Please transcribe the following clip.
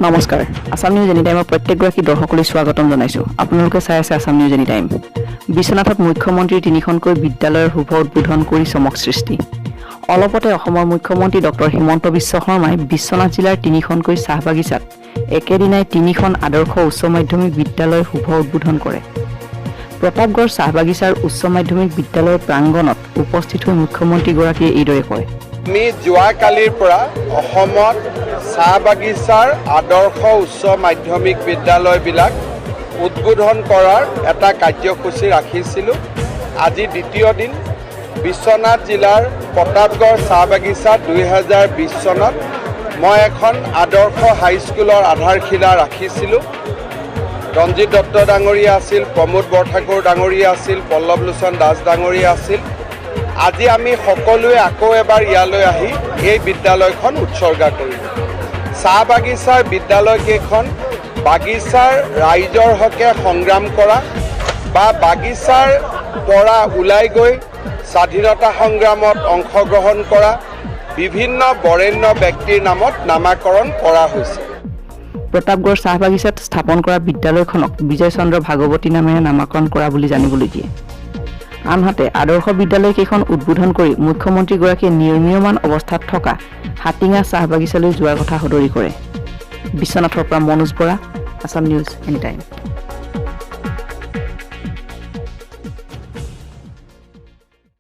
নমস্কাৰ Assam news any টাইমৰ প্ৰত্যেকগৰাকী দৰ্শকলৈ স্বাগতম জনাইছো আপোনালোকে চাই আছে আসাম নিউজ এনি টাইম বিশ্বনাথত মুখ্যমন্ত্ৰী তিনিখনকৈ বিদ্যালয়ৰ শুভ উদ্বোধন কৰি চমক সৃষ্টি অলপতে অসমৰ মুখ্যমন্ত্ৰী ডক্টৰ হিমন্ত বিশ্ব শৰ্মাই বিশ্বনাথ জিলাৰ তিনিখনকৈ চাহ বাগিচাত একেদিনাই তিনিখন আদৰ্শ উচ্চ মাধ্যমিক বিদ্যালয়ৰ শুভ উদ্বোধন কৰে প্ৰতাপগড় চাহ বাগিচাৰ উচ্চ মাধ্যমিক বিদ্যালয়ৰ প্ৰাংগণত উপস্থিত হৈ মুখ্যমন্ত্ৰীগৰাকীয়ে এইদৰে কয় আমি যোৱাকালিৰ পৰা অসমত চাহ বাগিচাৰ আদৰ্শ উচ্চ মাধ্যমিক বিদ্যালয়বিলাক উদ্বোধন কৰাৰ এটা কাৰ্যসূচী ৰাখিছিলোঁ আজি দ্বিতীয় দিন বিশ্বনাথ জিলাৰ প্ৰতাপগড় চাহ বাগিচাত 2020 চনত মই এখন আদৰ্শ হাইস্কুলৰ আধাৰশিলা ৰাখিছিলোঁ ৰঞ্জিত দত্ত ডাঙৰীয়া আছিল প্ৰমোদ বৰঠাকুৰ ডাঙৰীয়া আছিল পল্লৱ লোচন দাস ডাঙৰীয়া আছিল আজি আমি সকলোৱে আকৌ এবাৰ ইয়ালৈ আহি এই বিদ্যালয়খন উৎসৰ্গা কৰিলোঁ চাহ বাগিচাৰ বিদ্যালয়কেইখন বাগিচাৰ ৰাইজৰ হকে সংগ্ৰাম কৰা বা বাগিচাৰ পৰা ওলাই গৈ স্বাধীনতা সংগ্ৰামত অংশগ্ৰহণ কৰা বিভিন্ন বৰেণ্য ব্যক্তিৰ নামত নামাকৰণ কৰা হৈছে প্ৰতাপগড় চাহ বাগিচাত স্থাপন কৰা বিদ্যালয়খনক বিজয় চন্দ্ৰ ভাগৱতী নামেৰে নামাকৰণ কৰা বুলি জানিবলৈ দিয়ে আনহাতে আদৰ্শ বিদ্যালয়কেইখন উদ্বোধন কৰি মুখ্যমন্ত্ৰীগৰাকীয়ে নিৰ্মীয়মান অৱস্থাত থকা হাটিঙা চাহ বাগিচালৈ যোৱাৰ কথা সদৰি কৰে বিশ্বনাথৰ পৰা Manoj Bora Assam news any time